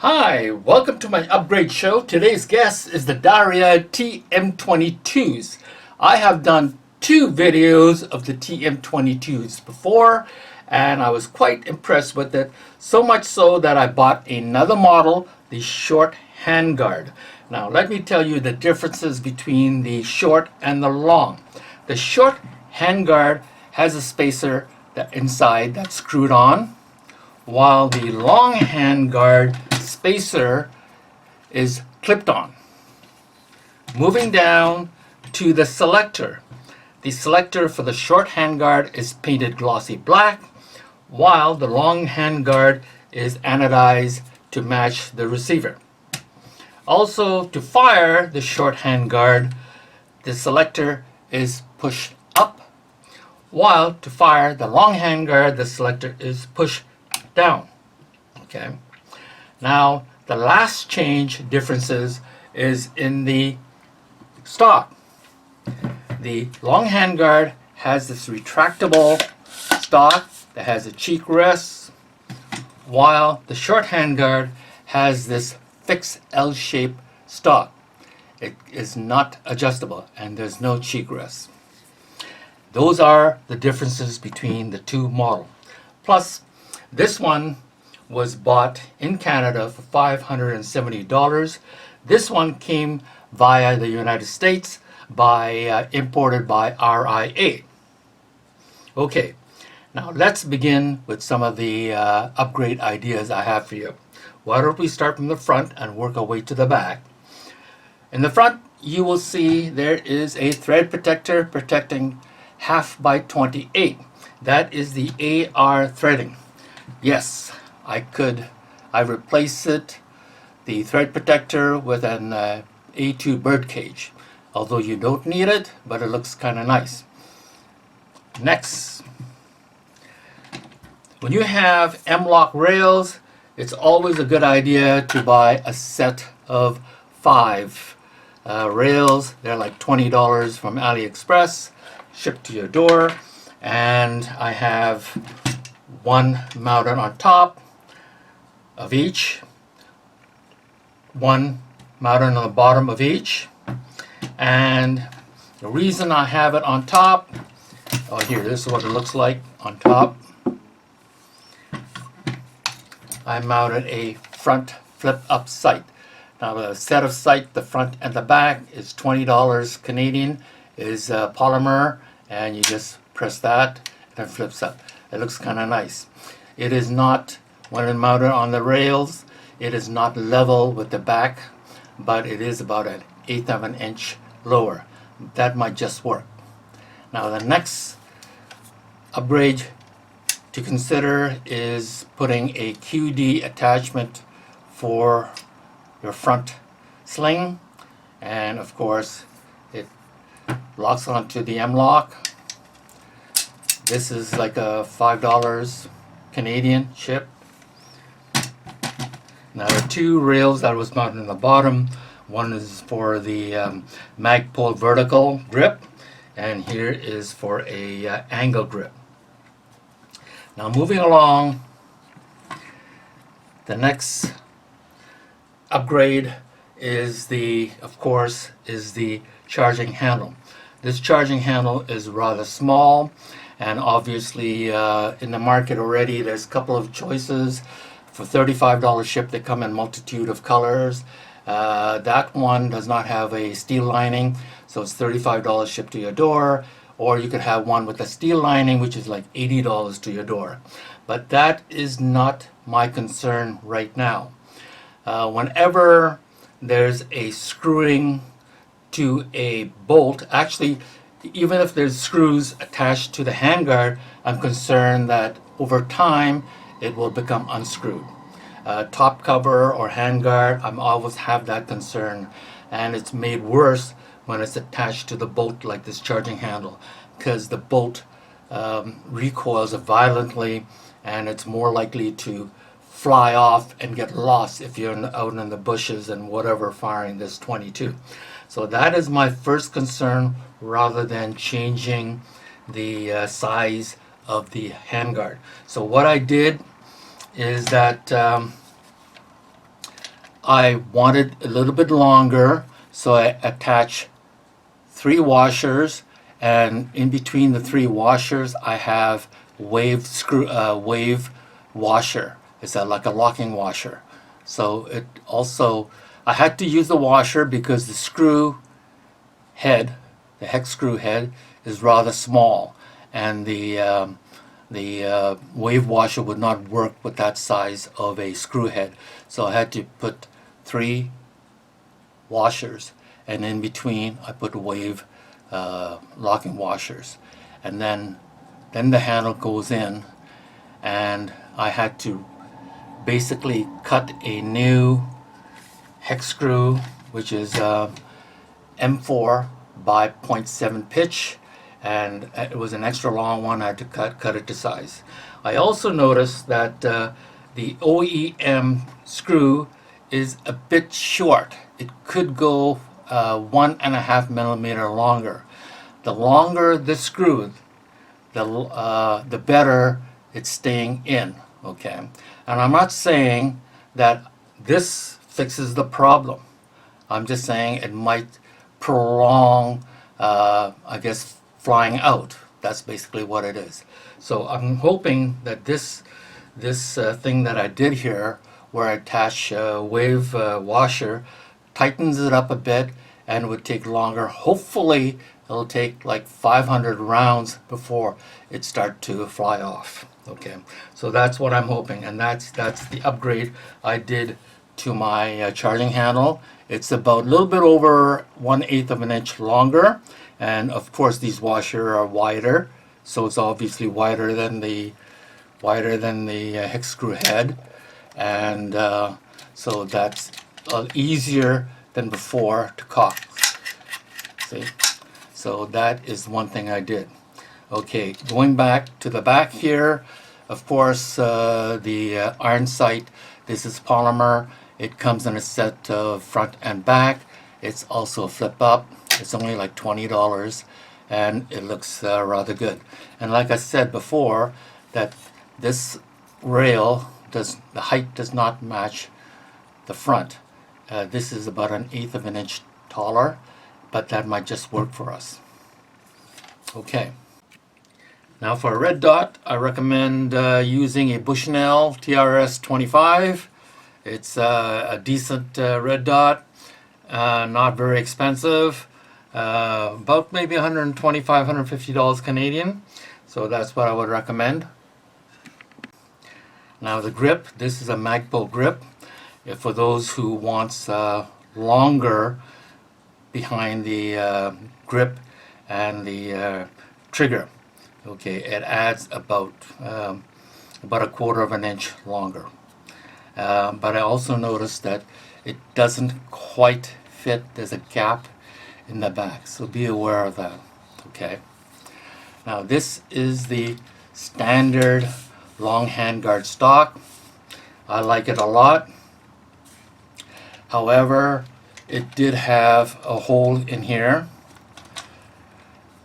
Hi, welcome to my upgrade show. Today's guest is the DERYA TM22s. I have done two videos of the TM22s before, and I was quite impressed with it, so much so that I bought another model, the short handguard. Now, let me tell you the differences between the short and the long. The short handguard has a spacer inside that's screwed on, while the long handguard spacer is clipped on. Moving down to the selector. The selector for the short handguard is painted glossy black, while the long handguard is anodized to match the receiver. Also, to fire the short handguard, the selector is pushed up, while to fire the long handguard, the selector is pushed down. Okay. Now, the last change differences is in the stock. The long handguard has this retractable stock that has a cheek rest, while the short handguard has this fixed L-shaped stock. It is not adjustable and there's no cheek rest. Those are the differences between the two models. Plus, this one was bought in Canada for $570. This one came via the United States imported by RIA. Okay, now let's begin with some of the upgrade ideas I have for you. Why don't we start from the front and work our way to the back? In the front, you will see there is a thread protector protecting 1/2 by 28. That is the AR threading. Yes, I replaced the thread protector with an A2 bird cage. Although you don't need it, but it looks kind of nice. Next, when you have M-lock rails, it's always a good idea to buy a set of 5 rails. They're like $20 from AliExpress, shipped to your door. And I have one mounted on top of each, one mounted on the bottom of each. And the reason I have it on top, oh here, this is what it looks like on top. I mounted a front flip up sight. Now the set of sight, the front and the back, is $20 Canadian, is polymer, and you just press that and it flips up. It looks kind of nice. It is not, when it's mounted on the rails, it is not level with the back, but it is about an 1/8 of an inch lower. That might just work. Now the next upgrade to consider is putting a QD attachment for your front sling, and of course it locks onto the M-lock. This is like a $5 Canadian ship. Now there are 2 rails that was mounted on the bottom. One is for the Magpul vertical grip, and here is for a angle grip. Now moving along, the next upgrade is of course, the charging handle. This charging handle is rather small, and obviously in the market already there's a couple of choices. For $35 ship, they come in multitude of colors. That one does not have a steel lining, so it's $35 shipped to your door. Or you could have one with a steel lining, which is like $80 to your door. But that is not my concern right now. Whenever there's a screwing to a bolt, actually, even if there's screws attached to the handguard, I'm concerned that over time it will become unscrewed. Top cover or handguard, I always have that concern, and it's made worse when it's attached to the bolt like this charging handle, because the bolt recoils violently and it's more likely to fly off and get lost if you're out in the bushes and whatever firing this 22. So that is my first concern, rather than changing the size of the handguard. So what I did is that I wanted a little bit longer, so I attach 3 washers, and in between the 3 washers I have wave washer. It's like a locking washer. So it also, I had to use the washer because the screw head, the hex screw head, is rather small, and the wave washer would not work with that size of a screw head. So I had to put 3 washers, and in between I put wave locking washers, and then the handle goes in, and I had to basically cut a new hex screw, which is M4 by 0.7 pitch, and it was an extra long one. I had to cut it to size. I also noticed that the OEM screw is a bit short. It could go 1.5 millimeter longer. The longer the screw, the better it's staying in. Okay, and I'm not saying that this fixes the problem. I'm just saying it might prolong, I guess, flying out. That's basically what it is. So I'm hoping that this thing that I did here, where I attach wave washer, tightens it up a bit, and it would take longer. Hopefully it'll take like 500 rounds before it start to fly off. Okay, so that's what I'm hoping, and that's the upgrade I did to my charging handle. It's about a little bit over 1/8 of an inch longer, and of course these washers are wider, so it's obviously wider than the hex screw head, and so that's easier than before to cock. See, so that is one thing I did. Okay, going back to the back here, of course, the iron sight, this is polymer. It comes in a set of front and back. It's also flip up. It's only like $20, and it looks rather good. And like I said before, that this rail, the height does not match the front. This is about 1/8 of an inch taller, but that might just work for us. Okay. Now for a red dot, I recommend using a Bushnell TRS-25. It's a decent red dot, not very expensive, about maybe $125, $150 Canadian. So that's what I would recommend. Now the grip, this is a Magpul grip. For those who wants longer behind the grip and the trigger. Okay, it adds about 1/4 of an inch longer. But I also noticed that it doesn't quite fit. There's a gap in the back, so be aware of that. Okay. Now this is the standard long handguard stock. I like it a lot. However, it did have a hole in here.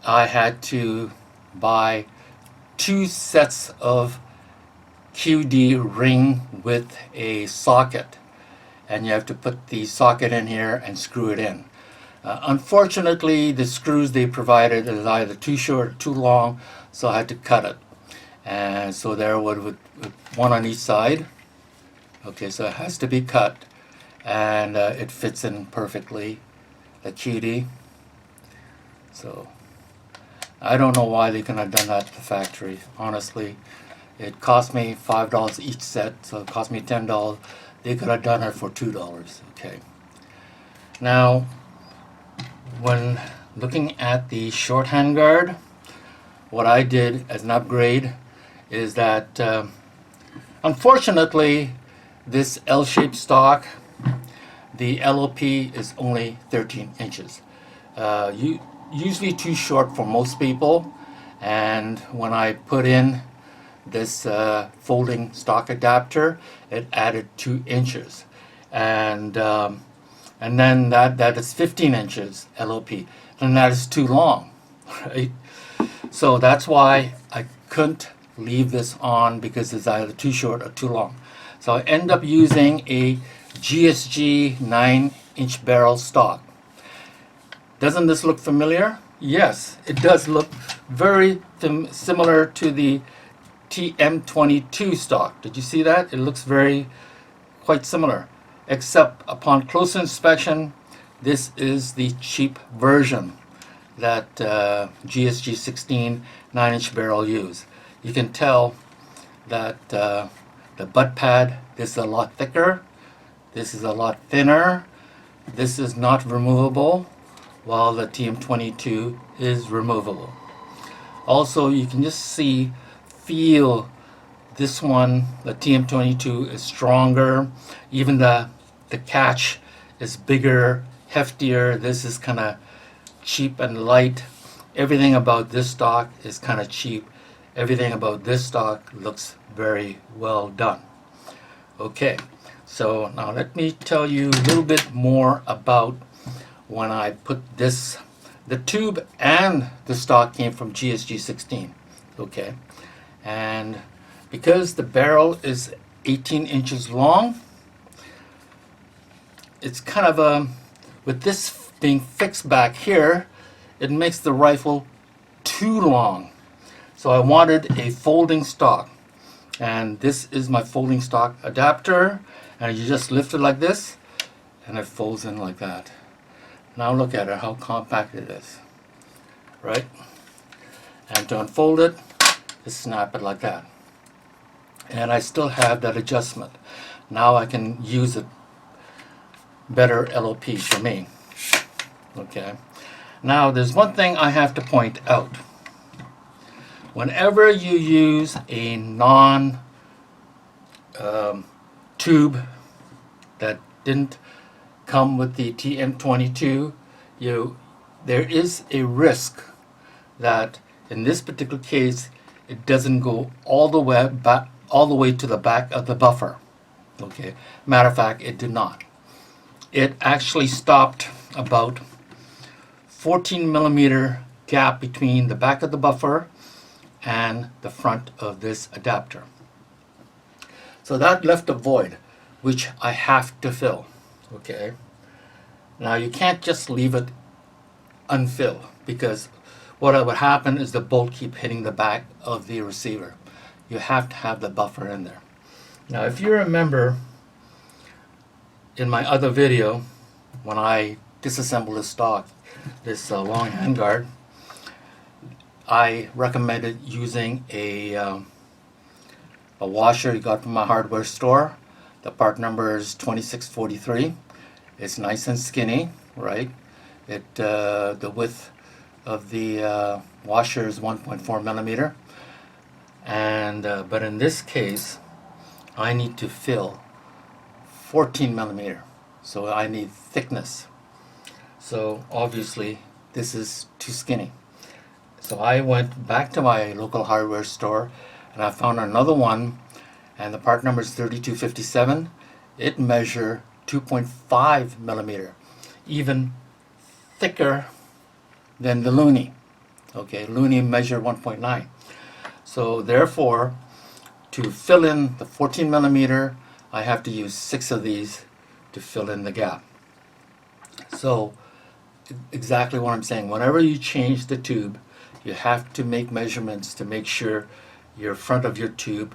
I had to buy 2 sets of QD ring with a socket, and you have to put the socket in here and screw it in. Unfortunately, the screws they provided is either too short or too long, so I had to cut it. And so there with one on each side. Okay, so it has to be cut, and it fits in perfectly, the QD. So I don't know why they couldn't have done that at the factory, honestly. It cost me $5 each set, so it cost me $10. They could have done it for $2. Okay. Now, when looking at the short handguard, what I did as an upgrade is that, unfortunately, this L-shaped stock, the LOP is only 13 inches. Usually too short for most people, and when I put in this folding stock adapter, it added 2 inches, and then that is 15 inches LOP, and that is too long, right? So that's why I couldn't leave this on, because it's either too short or too long. So I end up using a GSG 9-inch barrel stock. Doesn't this look familiar? Yes, it does look very similar to the TM-22 stock. Did you see that? It looks quite similar, except upon closer inspection, this is the cheap version that GSG 16 9-inch barrel use. You can tell that the butt pad, this is a lot thicker, this is a lot thinner, this is not removable, while the TM-22 is removable. Also, you can just feel this one, the TM-22 is stronger, even the catch is bigger, heftier. This is kind of cheap and light. Everything about this stock is kind of cheap. Everything about this stock looks very well done. Okay, so now let me tell you a little bit more about when I put this. The tube and the stock came from GSG 16. Okay, and because the barrel is 18 inches long, it's kind of with this being fixed back here, it makes the rifle too long. So I wanted a folding stock, and this is my folding stock adapter, and you just lift it like this and it folds in like that. Now look at it, how compact it is, right? And to unfold it, just snap it like that. And I still have that adjustment. Now I can use it better LOP for me. Okay. Now there's one thing I have to point out. Whenever you use a non-tube that didn't come with the TM-22, there is a risk that in this particular case it doesn't go all the way to the back of the buffer. Okay. Matter of fact, it did not. It actually stopped about 14 millimeter gap between the back of the buffer and the front of this adapter. So that left a void, which I have to fill. Okay. Now you can't just leave it unfilled, because what would happen is the bolt keep hitting the back of the receiver. You have to have the buffer in there. Now if you remember in my other video, when I disassembled the stock, this long handguard, I recommended using a washer you got from my hardware store. The part number is 2643. It's nice and skinny, right? The width of the washer is 1.4 millimeter, and but in this case, I need to fill 14 millimeter, so I need thickness. So obviously this is too skinny. So I went back to my local hardware store and I found another one, and the part number is 3257. It measures 2.5 millimeter, even thicker than the Looney. Okay, Looney measure 1.9. So therefore, to fill in the 14 millimeter, I have to use 6 of these to fill in the gap. So exactly what I'm saying, whenever you change the tube, you have to make measurements to make sure your front of your tube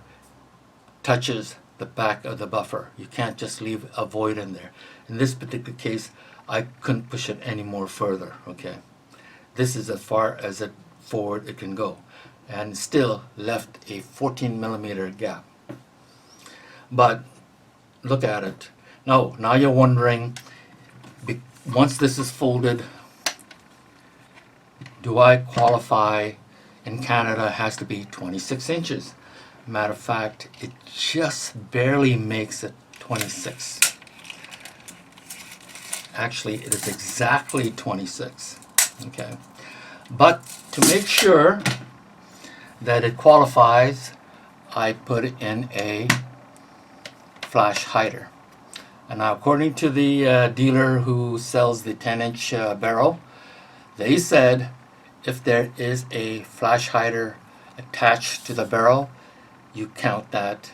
touches the back of the buffer. You can't just leave a void in there. In this particular case, I couldn't push it any more further. Okay, this is as far as it forward it can go, and still left a 14 millimeter gap. But look at it. Now you're wondering, once this is folded, do I qualify? In Canada, it has to be 26 inches. Matter of fact, it just barely makes it 26. Actually, it is exactly 26. Okay, but to make sure that it qualifies, I put it in a flash hider. And now, according to the dealer who sells the 10-inch barrel, they said if there is a flash hider attached to the barrel, you count that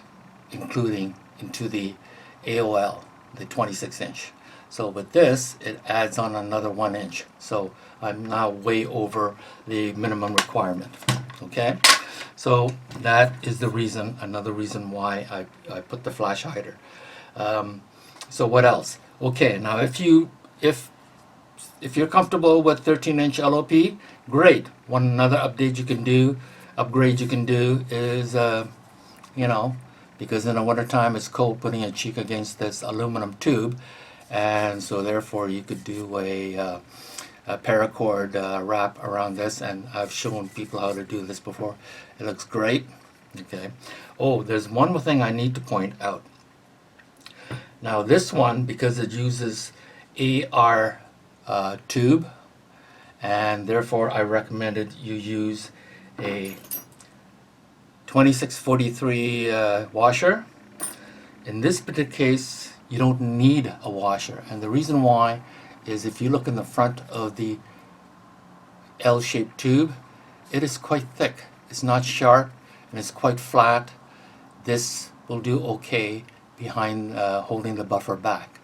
including into the AOL. the 26 inch. So with this, it adds on another 1 inch. So I'm now way over the minimum requirement. Okay, so that is the reason, another reason why I put the flash hider. So what else? Okay, now if you're comfortable with 13-inch LOP, great. One another upgrade you can do is, you know, because in the wintertime it's cold putting your cheek against this aluminum tube, and so therefore you could do a paracord wrap around this, and I've shown people how to do this before. It looks great. Okay. Oh, there's one more thing I need to point out. Now this one, because it uses AR tube, and therefore I recommended you use a 2643 washer. In this particular case, you don't need a washer, and the reason why is if you look in the front of the L-shaped tube, it is quite thick. It's not sharp and it's quite flat. This will do okay behind holding the buffer back.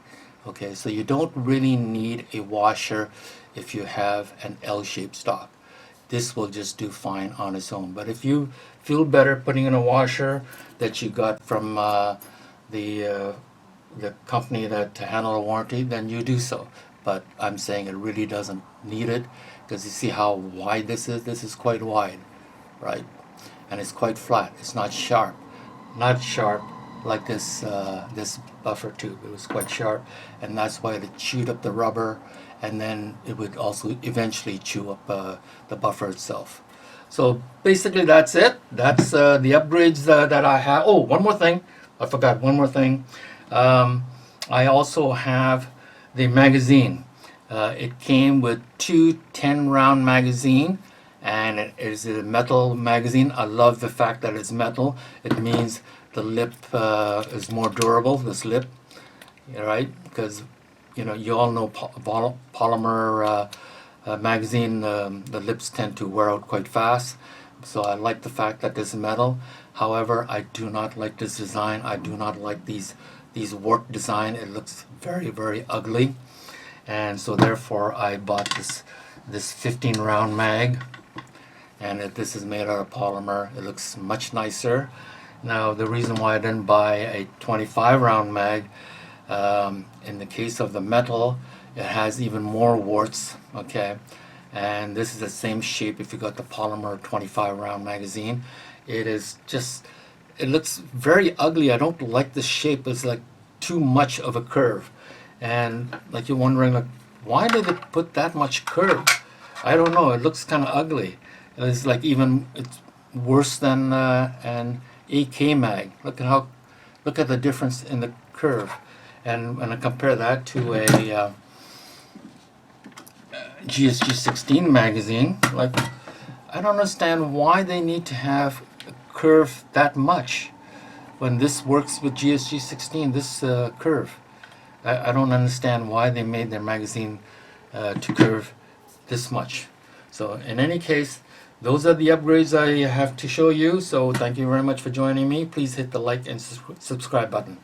Okay, so you don't really need a washer if you have an L-shaped stock. This will just do fine on its own. But if you feel better putting in a washer that you got from the company that to handle a warranty, then you do so. But I'm saying it really doesn't need it, because you see how wide this is. This is quite wide, right? And it's quite flat. It's not sharp like this this buffer tube. It was quite sharp, and that's why it chewed up the rubber, and then it would also eventually chew up the buffer itself. So basically that's it. That's the upgrades that I have. Oh, one more thing. I forgot one more thing. I also have the magazine. It came with two 10-round magazine, and it is a metal magazine. I love the fact that it's metal. It means the lip is more durable, this lip, right? Because you all know polymer magazine, the lips tend to wear out quite fast. So I like the fact that this is metal. However, I do not like this design. I do not like these warp design. It looks very, very ugly, and so therefore I bought this 15-round mag, and this is made out of polymer. It looks much nicer. Now the reason why I didn't buy a 25-round mag, in the case of the metal, it has even more warts. Okay, and this is the same shape if you got the polymer 25-round magazine. It is just, it looks very ugly. I don't like the shape. It's like too much of a curve, and like you're wondering, like, why did it put that much curve? I don't know. It looks kind of ugly. It's like it's worse than an AK mag. Look at the difference in the curve, and when I compare that to a GSG 16 magazine, like, I don't understand why they need to have a curve that much when this works with GSG 16, this curve. I don't understand why they made their magazine to curve this much. So in any case, those are the upgrades I have to show you. So thank you very much for joining me. Please hit the like and subscribe button.